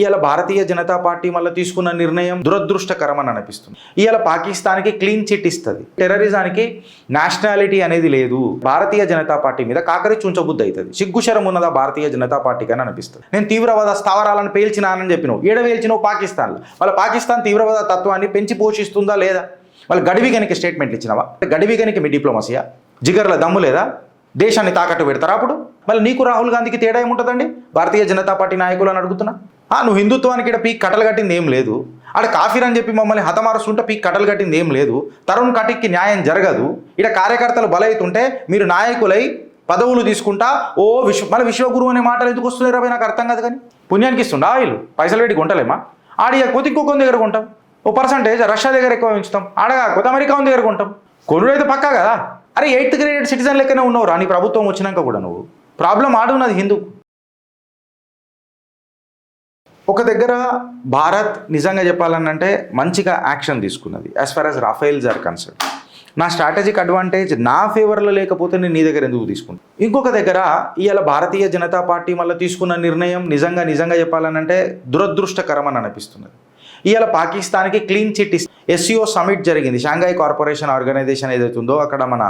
ఇవాళ భారతీయ జనతా పార్టీ మళ్ళీ తీసుకున్న నిర్ణయం దురదృష్టకరం అని అనిపిస్తుంది. ఇవాళ పాకిస్తాన్కి క్లీన్ చిట్ ఇస్తుంది. టెర్రరిజానికి నేషనాలిటీ అనేది లేదు. భారతీయ జనతా పార్టీ మీద కాకరి చుంచబుద్ధి అవుతుంది. సిగ్గుశరం ఉన్నదా భారతీయ జనతా పార్టీకి అని అనిపిస్తుంది. నేను తీవ్రవాద స్థావరాలను పేల్చినానని చెప్పినావు. పేల్చినావు పాకిస్తాన్లో. వాళ్ళ పాకిస్తాన్ తీవ్రవాద తత్వాన్ని పెంచి పోషిస్తుందా లేదా? వాళ్ళు గడివిగనికి స్టేట్మెంట్లు ఇచ్చినావా? గడివిగనికి మీ డిప్లొమసీయా? జిగర్ల దమ్ము లేదా? దేశాన్ని తాకట్టు పెడతారా? అప్పుడు మళ్ళీ నీకు రాహుల్ గాంధీకి తేడా ఏముంటుందండి? భారతీయ జనతా పార్టీ నాయకులు అని అడుగుతున్నా. నువ్వు హిందుత్వానికి ఇక్కడ పీక్ కట్టలు కట్టింది ఏం లేదు. ఆడ కాఫీర్ అని చెప్పి మమ్మల్ని హతమారుస్తుంటే పీక్ కట్టలు కట్టింది ఏం లేదు. తరుణ్ కటిక్కి న్యాయం జరగదు. ఇక్కడ కార్యకర్తలు బలవుతుంటే మీరు నాయకులై పదవులు తీసుకుంటా మన విశ్వగురు అనే మాటలు ఎందుకు వస్తున్నాయి? నాకు అర్థం కాదు. కానీ పుణ్యానికి ఇస్తుండా వీళ్ళు పైసలు పెట్టి కొంటలేమా? ఆడియకపోతే ఇంకొక దగ్గర కొంటాం. ఓ పర్సంటేజ్ రష్యా దగ్గర ఎక్కువ ఉంచుతాం. కొత్త అమెరికా దగ్గర కొంటాం. కొనుడైతే పక్కా కదా. అరే 8th గ్రేడ్ సిటిజన్ లెక్కనే ఉన్నావు నీ ప్రభుత్వం వచ్చినాక కూడా. నువ్వు ప్రాబ్లం ఆడున్నది హిందూ. ఒక దగ్గర భారత్ నిజంగా చెప్పాలనంటే మంచిగా యాక్షన్ తీసుకున్నది as far as Rafales are concern. నా స్ట్రాటజిక్ అడ్వాంటేజ్ నా ఫేవర్లో లేకపోతే నేను నీ దగ్గర ఎందుకు తీసుకుంటాను? ఇంకొక దగ్గర ఇవాళ భారతీయ జనతా పార్టీ మళ్ళీ తీసుకున్న నిర్ణయం నిజంగా చెప్పాలనంటే దురదృష్టకరం అని అనిపిస్తున్నది. ఇవాళ పాకిస్తాన్కి క్లీన్ చిట్ SCO సమిట్ జరిగింది. షాంఘై కార్పొరేషన్ ఆర్గనైజేషన్ ఏదైతే ఉందో అక్కడ మన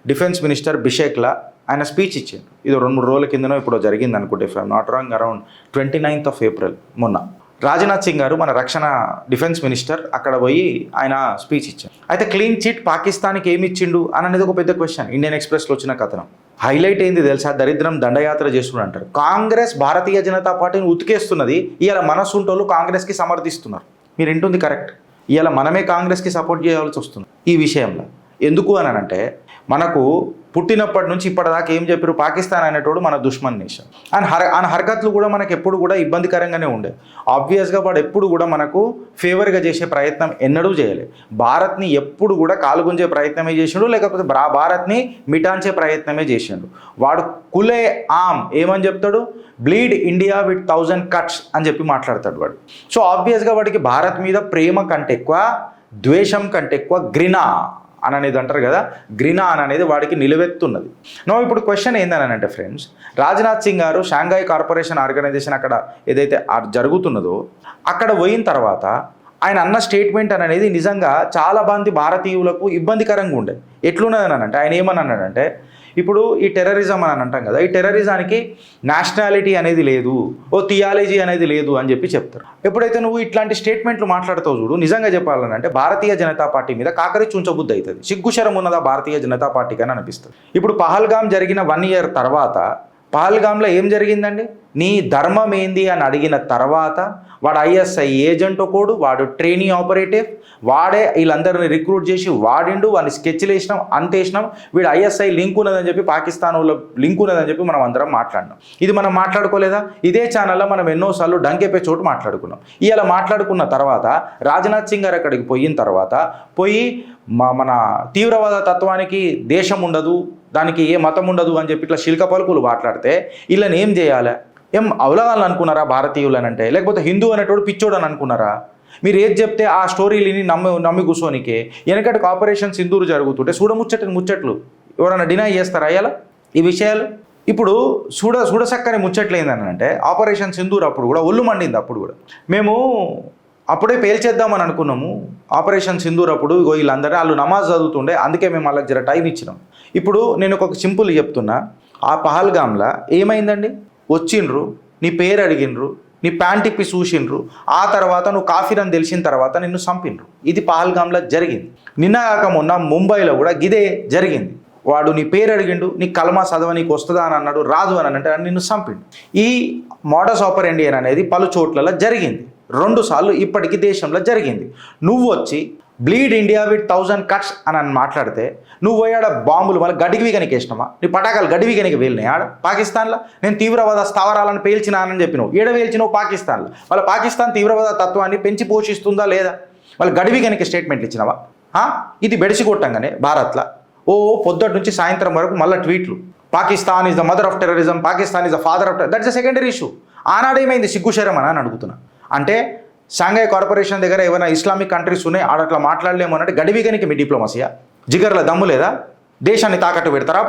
డిఫెన్స్ మినిస్టర్ బిషేక్లా ఆయన స్పీచ్ ఇచ్చారు. ఇది 2-3 రోజుల కిందనో ఇప్పుడు జరిగింది అనుకుంటే, if I'm not wrong, around 29th of April మొన్న. రాజ్నాథ్ సింగ్ గారు మన రక్షణ డిఫెన్స్ మినిస్టర్ అక్కడ పోయి ఆయన స్పీచ్ ఇచ్చారు. అయితే క్లీన్ చిట్ పాకిస్తాన్కి ఏమి ఇచ్చిండు అని అనేది ఒక పెద్ద క్వశ్చన్. ఇండియన్ ఎక్స్ప్రెస్లో వచ్చిన కథనం హైలైట్ ఏంది తెలుసా? దరిద్రం దండయాత్ర చేస్తున్నారు అంటారు. కాంగ్రెస్ భారతీయ జనతా పార్టీని ఉతికేస్తున్నది. ఇవాళ మనసుంటోళ్ళు కాంగ్రెస్కి సమర్థిస్తున్నారు. మీరు వింటుంది కరెక్ట్. ఇవాళ మనమే కాంగ్రెస్కి సపోర్ట్ చేయాల్సి వస్తుంది ఈ విషయంలో. ఎందుకు అని అంటే మనకు పుట్టినప్పటి నుంచి ఇప్పటిదాకా ఏం చెప్పారు? పాకిస్తాన్ అనేటోడు మన దుష్మన్ నేషన్. ఆయన హర్కత్లు కూడా మనకు ఎప్పుడు కూడా ఇబ్బందికరంగానే ఉండే. ఆబ్వియస్గా వాడు ఎప్పుడు కూడా మనకు ఫేవర్గా చేసే ప్రయత్నం ఎన్నడూ చేయలేదు. భారత్ని ఎప్పుడు కూడా కాలుగుంజే ప్రయత్నమే చేసిండు, లేకపోతే భారత్ని మిటాంచే ప్రయత్నమే చేసిండు. వాడు కులే ఆమ్ ఏమని చెప్తాడు? బ్లీడ్ ఇండియా విత్ 1000 cuts అని చెప్పి మాట్లాడతాడు వాడు. సో ఆబ్వియస్గా వాడికి భారత్ మీద ప్రేమ కంటే ఎక్కువ, ద్వేషం కంటే ఎక్కువ గ్రినా అనేది అంటారు కదా, గ్రినా అనేది వాడికి నిలువెత్తున్నది. ఇప్పుడు క్వశ్చన్ ఏందని అంటే ఫ్రెండ్స్, రాజ్నాథ్ సింగ్ గారు షాంఘై కార్పొరేషన్ ఆర్గనైజేషన్ అక్కడ ఏదైతే జరుగుతున్నదో అక్కడ పోయిన తర్వాత ఆయన అన్న స్టేట్మెంట్ అనేది నిజంగా చాలా మంది భారతీయులకు ఇబ్బందికరంగా ఉండే. ఎట్లున్నదని అంటే ఆయన ఏమన్నాడంటే, ఇప్పుడు ఈ టెర్రరిజం అని అంటాం కదా, ఈ టెర్రరిజానికి నేషనాలిటీ అనేది లేదు, థియాలజీ అనేది లేదు అని చెప్పి చెప్తారు. ఎప్పుడైతే నువ్వు ఇట్లాంటి స్టేట్మెంట్లు మాట్లాడుతావు చూడు, నిజంగా చెప్పాలంటే భారతీయ జనతా పార్టీ మీద కాకరి చుంచబుద్ధి అవుతుంది. సిగ్గుశరం ఉన్నదా భారతీయ జనతా పార్టీకి అని అనిపిస్తుంది. ఇప్పుడు పహల్గామ్ జరిగిన 1 year తర్వాత పహల్గామ్లో ఏం జరిగిందండి? నీ ధర్మం ఏంది అని అడిగిన తర్వాత వాడు ISI ఏజెంట్ ఒకడు, వాడు ట్రైనీ ఆపరేటివ్, వాడే వీళ్ళందరినీ రిక్రూట్ చేసి వాడిండు, వాడిని స్కెచ్లు వేసినాం, అంతేసినాం. వీడు ISI లింక్ ఉన్నదని చెప్పి, పాకిస్తాన్ లింక్ ఉన్నదని చెప్పి మనం అందరం మాట్లాడినాం. ఇది మనం మాట్లాడుకోలేదా? ఇదే ఛానల్లో మనం ఎన్నోసార్లు డంకెప్పే చోటు మాట్లాడుకున్నాం. ఇలా మాట్లాడుకున్న తర్వాత రాజ్నాథ్ సింగ్ గారు అక్కడికి పోయిన తర్వాత మన తీవ్రవాద తత్వానికి దేశం ఉండదు, దానికి ఏ మతం ఉండదు అని చెప్పి ఇట్లా శిల్క పలుకులు మాట్లాడితే వీళ్ళని ఏం చేయాలి? ఏం అవలగాలని అనుకున్నారా భారతీయులని అంటే? లేకపోతే హిందూ అనేటోడు పిచ్చోడు అని అనుకున్నారా? మీరు ఏది చెప్తే ఆ స్టోరీలని నమ్మి కూర్చోనికే వెనకటి ఆపరేషన్ సింధూర్ జరుగుతుంటే ముచ్చట్లు ఎవరైనా డినై చేస్తారా అయ్యాల ఈ విషయాలు? ఇప్పుడు చూడసక్కని ముచ్చట్లు ఏందని అంటే, ఆపరేషన్ సింధూర్ అప్పుడు కూడా ఒళ్ళు మండింది. అప్పుడు కూడా మేము అప్పుడే పేల్చేద్దామని అనుకున్నాము ఆపరేషన్ సింధూర్ అప్పుడు. వీళ్ళందరూ వాళ్ళు నమాజ్ చదువుతుండే, అందుకే మేము వాళ్ళకి జర టైం ఇచ్చినాం. ఇప్పుడు నేను ఒక సింపుల్ చెప్తున్నా. ఆ పహల్గామ్లో ఏమైందండి? వచ్చిండ్రు, నీ పేరు అడిగిండ్రు, నీ ప్యాంట్ ఇప్పి చూసిండ్రు, ఆ తర్వాత నువ్వు కాఫీర్ అని తెలిసిన తర్వాత నిన్ను చంపిండ్రు. ఇది పహల్గామ్లో జరిగింది. నిన్న కాక మొన్న ముంబైలో కూడా గిదే జరిగింది. వాడు నీ పేరు అడిగిండు, నీ కలమా చదవ నీకు వస్తుందా అని అన్నాడు, రాదు అని అంటే నిన్ను చంపిండు. ఈ మోడస్ ఆపరెండి అనేది పలు చోట్లలో జరిగింది. 2 సార్లు ఇప్పటికీ దేశంలో జరిగింది. నువ్వు వచ్చి బ్లీడ్ ఇండియా విత్ 1000 cuts అని మాట్లాడితే నువ్వు పోయాడ బాంబులు మళ్ళీ గడివిగనికి వేసినామా? నీ పటాకాలు గడివిగనికి వేలినాయి ఆడ పాకిస్తాన్లో. నేను తీవ్రవాద స్థావరాలను పేల్చినానని చెప్పినావు. పేల్చినావు పాకిస్తాన్లో. వాళ్ళ పాకిస్తాన్ తీవ్రవాద తత్వాన్ని పెంచి పోషిస్తుందా లేదా? వాళ్ళు గడివిగనికి స్టేట్మెంట్లు ఇచ్చినావా? ఇది బెడిసి కొట్టంగానే భారత్లో పొద్దుటి నుంచి సాయంత్రం వరకు మళ్ళీ ట్వీట్లు, Pakistan is the mother of terrorism, Pakistan is the father of that's the secondary issue. ఆనాడేమైంది? సిగ్గుశరం అని అడుగుతున్నా. అంటే షాంఘై కార్పొరేషన్ దగ్గర ఏమైనా ఇస్లామిక్ కంట్రీస్ ఉన్నాయి, ఆడట్లా మాట్లాడలేము అన్నట్టు గడివిగనికి మీ డిప్లొమసీయా? జిగర్ల దమ్ము లేదా? దేశాన్ని తాకట్టు పెడతారా?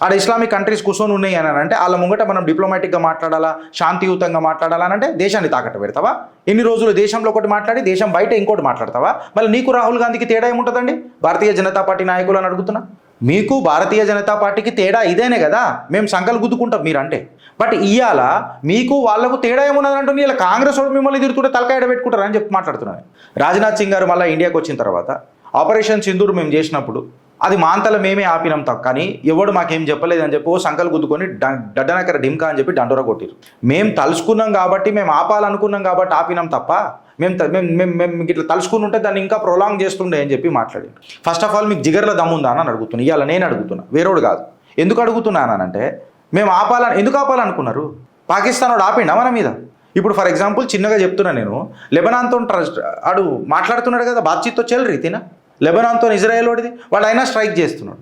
ఆడ ఇస్లామిక్ కంట్రీస్ కూర్చొని ఉన్నాయి అని అంటే వాళ్ళ ముంగట మనం డిప్లొమాటిక్గా మాట్లాడాలా, శాంతియుతంగా మాట్లాడాలా అని అంటే దేశాన్ని తాకట్టు పెడతావా? ఎన్ని రోజులు దేశంలో ఒకటి మాట్లాడి దేశం బయట ఇంకోటి మాట్లాడతావా? మళ్ళీ నీకు రాహుల్ గాంధీకి తేడా ఏముంటుందండి? భారతీయ జనతా పార్టీ నాయకులు అని అడుగుతున్నా. మీకు భారతీయ జనతా పార్టీకి తేడా ఇదేనే కదా, మేము సంకలు గుద్దుకుంటాం మీరంటే. బట్ ఇవాళ మీకు వాళ్ళకు తేడా ఏమున్నదంటే ఇలా కాంగ్రెస్ వాడు మిమ్మల్ని తిరుగుతుంటే తలకాయ పెట్టుకుంటారు అని చెప్పి మాట్లాడుతున్నాను. రాజ్నాథ్ సింగ్ గారు మళ్ళీ ఇండియాకి వచ్చిన తర్వాత ఆపరేషన్ సింధూర్ మేము చేసినప్పుడు అది మాంతల మేమే ఆపినాం తప్ప, కానీ ఎవడు మాకేం చెప్పలేదని చెప్పి ఓ సంకలు గుద్దుకొని డడ్డనకర డింకా అని చెప్పి దండోర కొట్టిరు. మేము తలుసుకున్నాం కాబట్టి, మేము ఆపాలనుకున్నాం కాబట్టి ఆపినాం తప్ప మేము ఇట్లా తలుసుకుని ఉంటే దాన్ని ఇంకా ప్రొలాంగ్ చేస్తుండే అని చెప్పి మాట్లాడి. ఫస్ట్ ఆఫ్ ఆల్ మీకు జిగర్లో దమ్ముందా అని అడుగుతున్నా. ఇవాళ నేను అడుగుతున్నా, వేరేవాడు కాదు. ఎందుకు అడుగుతున్నానంటే మేము ఎందుకు ఆపాలనుకున్నారు? పాకిస్తాన్ వాడు ఆపిండా మన మీద? ఇప్పుడు ఫర్ ఎగ్జాంపుల్ చిన్నగా చెప్తున్నా నేను, లెబనాన్తో ఆడు మాట్లాడుతున్నాడు కదా, బాత్చీత్తో చెల్ రీతినా. లెబనాన్తో ఇజ్రాయెల్ వాడిది వాడు అయినా స్ట్రైక్ చేస్తున్నాడు.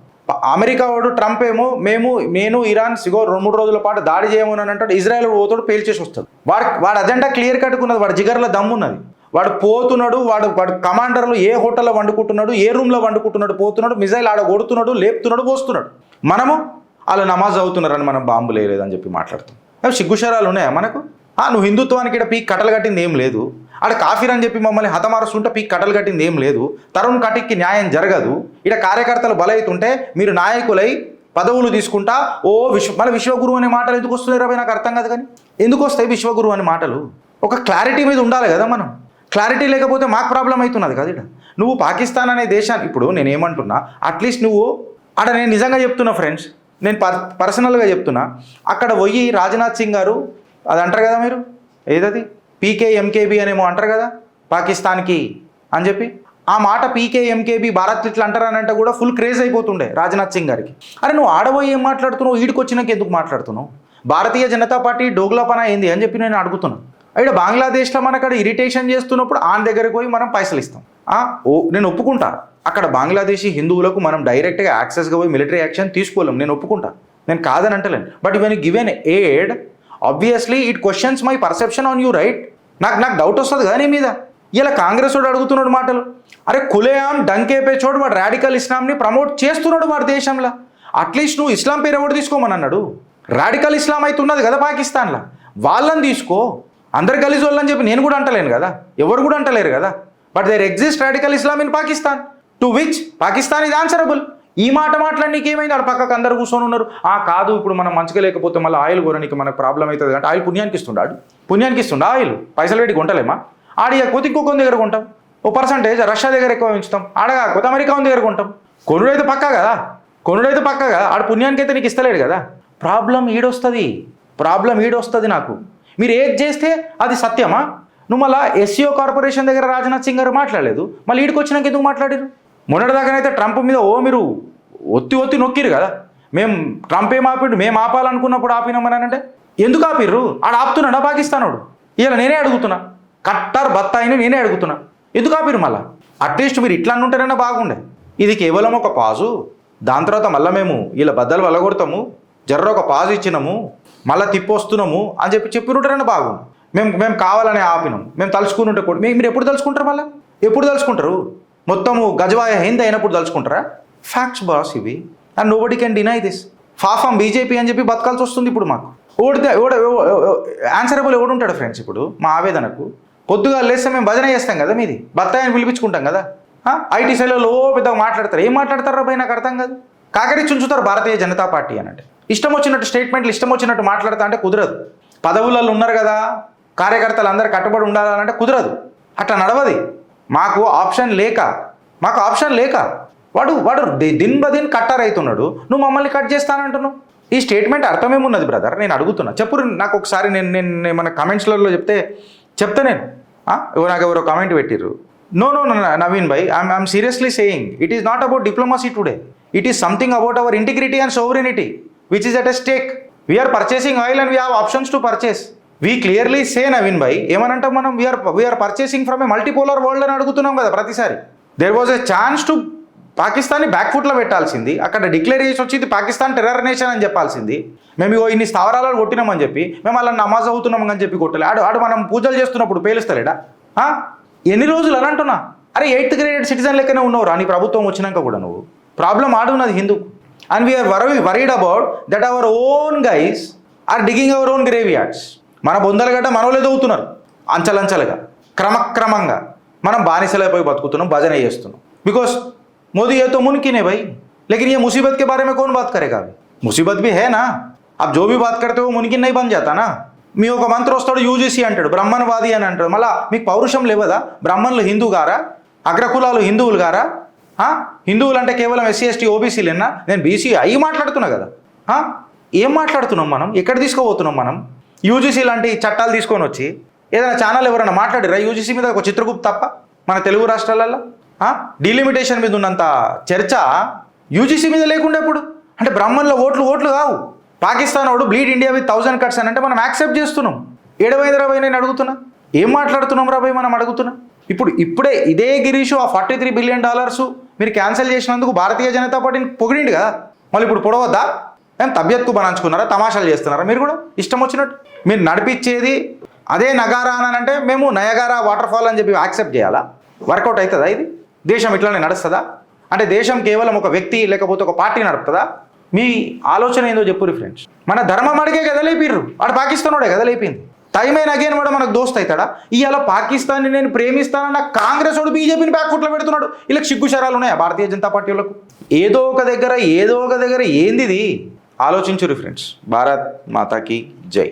అమెరికా వాడు ట్రంప్ ఏమో నేను ఇరాన్ 2-3 రోజుల పాటు దాడి చేయమని అంటాడు. ఇజ్రాయెల్ పోతాడు, పేల్చేసి వస్తాడు. వాడు అజెండా క్లియర్ కట్టుకున్నది, వాడు జిగర్లో దమ్మున్నది. వాడు పోతున్నాడు, వాడు కమాండర్లు ఏ హోటల్లో వండుకుంటున్నాడు, ఏ రూమ్లో వండుకుంటున్నాడు, పోతున్నాడు, మిజైల్ ఆడ కొడుతున్నాడు, లేపుతున్నాడు, పోస్తున్నాడు. మనము వాళ్ళు నమాజ్ అవుతున్నారని మనం బాంబు లేదని చెప్పి మాట్లాడుతాం. అవి సిగ్గుశరాలు ఉన్నాయా మనకు? నువ్వు హిందుత్వానికి ఇక్కడ పీక్ కట్టలు కట్టింది ఏం లేదు. ఆడ కాఫీర్ అని చెప్పి మమ్మల్ని హతమారుస్తుంటే పీక్ కట్టలు కట్టింది ఏం లేదు. తరుణ్ కటిక్కి న్యాయం జరగదు. ఇక్కడ కార్యకర్తలు బలవుతుంటే మీరు నాయకులై పదవులు తీసుకుంటా మళ్ళీ విశ్వగురు అనే మాటలు ఎందుకు వస్తున్నాయి రాబోయే నాకు అర్థం కాదు. కానీ ఎందుకు వస్తాయి విశ్వగురు అనే మాటలు? ఒక క్లారిటీ మీద ఉండాలి కదా మనం. క్లారిటీ లేకపోతే మాకు ప్రాబ్లం అవుతున్నది కదా. ఇక్కడ నువ్వు పాకిస్తాన్ అనే దేశాన్ని, ఇప్పుడు నేనేమంటున్నా, అట్లీస్ట్ నువ్వు ఆడ, నేను నిజంగా చెప్తున్నా ఫ్రెండ్స్, నేను పర్సనల్గా చెప్తున్నా, అక్కడ పోయి రాజ్నాథ్ సింగ్ గారు అది అంటారు కదా, మీరు ఏదది PKMKB అనేమో అంటారు కదా పాకిస్తాన్కి అని చెప్పి, ఆ మాట PKMKB భారత్ ఇట్లా అంటారు అని అంటే కూడా ఫుల్ క్రేజ్ అయిపోతుండే రాజ్నాథ్ సింగ్ గారికి. అరే నువ్వు ఆడబోయి ఏం మాట్లాడుతున్నావు, ఈడికి వచ్చినాక ఎందుకు మాట్లాడుతున్నావు? భారతీయ జనతా పార్టీ డోగ్లాపన ఏంది అని చెప్పి నేను అడుగుతున్నాను. ఇక్కడ బంగ్లాదేశ్లో మన అక్కడ ఇరిటేషన్ చేస్తున్నప్పుడు ఆన్ దగ్గరికి పోయి మనం పైసలు ఇస్తాం. నేను ఒప్పుకుంటా, అక్కడ బంగ్లాదేశీ హిందువులకు మనం డైరెక్ట్గా యాక్సెస్గా పోయి మిలిటరీ యాక్షన్ తీసుకోలేం, నేను ఒప్పుకుంటా, నేను కాదని అంటలేను. But when you give an aid, obviously it questions my perception on you, right? నాకు డౌట్ వస్తుంది కదా నీ మీద. ఇలా కాంగ్రెస్ వాడు అడుగుతున్నాడు మాటలు. అరే కులేఆం డంకేపే చోటు వాడు రాడికల్ ఇస్లాంని ప్రమోట్ చేస్తున్నాడు వాడి దేశంలో. అట్లీస్ట్ నువ్వు ఇస్లాం పేరు ఎవడు తీసుకోమని అన్నాడు? రాడికల్ ఇస్లాం అయితే ఉన్నది కదా పాకిస్తాన్లో, వాళ్ళని తీసుకో. అందరు గలీజ్ వాళ్ళని చెప్పి నేను కూడా అంటలేను కదా, ఎవరు కూడా అంటలేరు కదా. But there exist radical Islam in Pakistan, to which Pakistan ఇది ఆన్సరబుల్. ఈ మాట మాట్లాడి నీకేమైంది? ఆడ పక్కకు అందరు కూర్చొని ఉన్నారు. కాదు ఇప్పుడు మనం మంచిగా లేకపోతే మళ్ళీ ఆయిల్ కొనడానికి మనకు ప్రాబ్లం అవుతుంది అంటే ఆయిల్ పుణ్యానికి ఇస్తుండా ఆయిల్? పైసలు పెట్టి కొంటలేమా? ఆడియకపోతే ఇంకొక దగ్గర కొంటాం, ఓ పర్సంటేజ్ రష్యా దగ్గర ఎక్కువ పెంచుతాం, ఆడకపోతే అమెరికా దగ్గర కొంటాం. కొనుడైతే పక్కా కదా, ఆడ పుణ్యానికి అయితే నీకు ఇస్తలేడు కదా. ప్రాబ్లం ఈడొస్తుంది నాకు. మీరు ఏది చేస్తే అది సత్యమా? నువ్వు మళ్ళీ SCO కార్పొరేషన్ దగ్గర రాజ్నాథ్ సింగ్ గారు మాట్లాడలేదు, మళ్ళీ ఈడికి వచ్చినాక ఎందుకు మాట్లాడారు? మొన్నటిదాకానైతే ట్రంప్ మీద మీరు ఒత్తి నొక్కిరు కదా, మేము ట్రంప్ ఏం ఆపిండు, మేము ఆపాలనుకున్నప్పుడు ఆపినామని అంటే ఎందుకు ఆపిర్రు? ఆడ ఆపుతున్నాడా పాకిస్తానోడు? ఇలా నేనే అడుగుతున్నా, కట్టర్ బత్తాయిని నేనే అడుగుతున్నా, ఎందుకు ఆపిరు? మళ్ళీ అట్లీస్ట్ మీరు ఇట్లా ఉంటేనైనా బాగుండే. ఇది కేవలం ఒక పాజు, దాని తర్వాత మళ్ళీ మేము ఇలా బద్దలు వల్లగొడతాము, జర్ర ఒక పాజు ఇచ్చినాము, మళ్ళీ తిప్పొస్తున్నాము అని చెప్పినట్టేనా బాగుండు. మేము కావాలని ఆపినాం, మేము తలుచుకుని ఉంటే కూడా మీరు ఎప్పుడు తలుచుకుంటారు? మళ్ళీ ఎప్పుడు తలుచుకుంటారు? మొత్తము గజవాయ హింద్ అయినప్పుడు తలుచుకుంటారా? ఫ్యాక్ట్స్ బాస్ ఇవి, and nobody can deny this. ఫాఫామ్ బీజేపీ అని చెప్పి బతకాల్సి వస్తుంది ఇప్పుడు మాకు. ఆన్సరబుల్ ఎవడు ఉంటాడు ఫ్రెండ్స్? ఇప్పుడు మా ఆవేదనకు పొద్దుగా లేస్తే మేము భజన చేస్తాం కదా, మీది బత్తాయిని పిలిపించుకుంటాం కదా. IT సైలో పెద్దగా మాట్లాడతారు, ఏం మాట్లాడతారా భయ్ నాకు అర్థం కాదు. కాకరి చుంచుతారు భారతీయ జనతా పార్టీ అని అంటే. ఇష్టం వచ్చినట్టు స్టేట్మెంట్లు ఇష్టం వచ్చినట్టు మాట్లాడతా అంటే కుదరదు. పదవులలో ఉన్నారు కదా కార్యకర్తలు అందరు కట్టుబడి ఉండాలంటే కుదరదు, అట్లా నడవది. మాకు ఆప్షన్ లేక వాడు దిన్ బదిన్ కట్టర్ అవుతున్నాడు, నువ్వు మమ్మల్ని కట్ చేస్తానంటున్నావు. ఈ స్టేట్మెంట్ అర్థమేమున్నది బ్రదర్? నేను అడుగుతున్నా, చెప్పు నాకు ఒకసారి. నేను మన కమెంట్స్లలో చెప్తా నేను. నాకు ఎవరో కామెంట్ పెట్టిర్రు, no Naveen bhai, I'm seriously saying it is not about diplomacy today, it is something about our integrity and sovereignty which is at a stake. We're purchasing oil and we have options to purchase. We clearly say Naveen bhai, ఏమనంటాం మనం? We're purchasing from a multipolar world అని అడుగుతున్నాం కదా ప్రతిసారి. There was a chance to పాకిస్తాన్ని బ్యాక్ఫుట్లో పెట్టాల్సింది, అక్కడ డిక్లేర్ చేసి వచ్చింది పాకిస్తాన్ టెర్రర్ నేషన్ అని చెప్పాల్సింది. మేము ఇన్ని స్థావరాలు కొట్టినామని చెప్పి మేము అలా నమాజ్ అవుతున్నామని చెప్పి కొట్టలే. ఆడు మనం పూజలు చేస్తున్నప్పుడు పేలుస్తలేడా? ఎన్ని రోజులు అని అంటున్నా? అరే 8th గ్రేడ్ సిటిజన్ లెక్కనే ఉన్నావు రా నీ ప్రభుత్వం వచ్చినాక కూడా. నువ్వు ప్రాబ్లం ఆడున్నది Hindu. And we're worried about that our own guys are digging our own graveyards. మన బొందలగడ్డ మనోళ్ళే దవ్వుతున్నారు అంచలంచలుగా, క్రమక్రమంగా. మనం బానిసలైపోయి బతుకుతున్నాం, భజన చేస్తున్నాం. बिकॉज मोदी ये तो मुमकिन है भाई, लेकिन ये मुसीबत के बारे में कौन बात करेगा? अभी मुसीबत भी है ना. अब जो भी बात करते हो मुमकिन नहीं बन जाता ना. మీ ఒక మంత్రి వస్తాడు యూజీసీ అంటాడు, బ్రాహ్మణవాది అని అంటాడు. మళ్ళీ మీకు పౌరుషం లేవదా? బ్రాహ్మణులు హిందూ గారా? అగ్రకులాలు హిందువులు గారా? హిందువులు అంటే కేవలం ఎస్సీ ఎస్టీ ఓబీసీలేనా? నేను బీసీ అయ్యి మాట్లాడుతున్నా కదా. ఏం మాట్లాడుతున్నాం మనం? ఎక్కడ తీసుకోబోతున్నాం మనం? యూజీసీ లాంటి చట్టాలు తీసుకొని వచ్చి ఏదైనా ఛానల్ ఎవరైనా మాట్లాడిరా యూజీసీ మీద? ఒక చిత్రగుప్త తప్ప మన తెలుగు రాష్ట్రాలలో డిలిమిటేషన్ మీద ఉన్నంత చర్చ యూజీసీ మీద లేకుండా ఎప్పుడు? అంటే బ్రాహ్మణుల ఓట్లు కావు. పాకిస్తాన్ వాడు బ్లీడ్ ఇండియా విత్ 1000 cuts అని అంటే మనం యాక్సెప్ట్ చేస్తున్నాం. 720 నేను అడుగుతున్నా. ఏం మాట్లాడుతున్నాం రాబాయ్ మనం అడుగుతున్నా. ఇప్పుడే ఇదే గిరీషు ఆ $43 బిలియన్ మీరు క్యాన్సిల్ చేసినందుకు భారతీయ జనతా పార్టీని పొగిడిండు కదా. మళ్ళీ ఇప్పుడు పొడవద్దా? ఏం తబియత్కు బనాంచుకున్నారా? తమాషాలు చేస్తున్నారా మీరు కూడా ఇష్టం వచ్చినట్టు? మీరు నడిపించేది అదే నగారా అని అంటే మేము నయగారా వాటర్ ఫాల్ అని చెప్పి యాక్సెప్ట్ చేయాలా? వర్కౌట్ అవుతుందా? ఇది దేశం ఇట్లానే నడుస్తుందా? అంటే దేశం కేవలం ఒక వ్యక్తి లేకపోతే ఒక పార్టీ నడుపుతుందా? మీ ఆలోచన ఏందో చెప్పుర్రి ఫ్రెండ్స్. మన ధర్మం అడిగే కదా లేపిర్రు. వాడు పాకిస్తాన్ వాడే కదా లేపింది. టైం అయిన అగైన్ వాడు మనకు దోస్త్ అవుతాడా? ఇవాళ పాకిస్తాన్ని నేను ప్రేమిస్తానన్న కాంగ్రెస్ వాడు బీజేపీని బ్యాక్ ఫుట్లో పెడుతున్నాడు. వీళ్ళకి సిగ్గుశరాలు ఉన్నాయా భారతీయ జనతా పార్టీ వాళ్ళకు? ఏదో ఒక దగ్గర ఏంది ఇది? ఆలోచించుర్రి ఫ్రెండ్స్. భారత్ మాతాకి జై.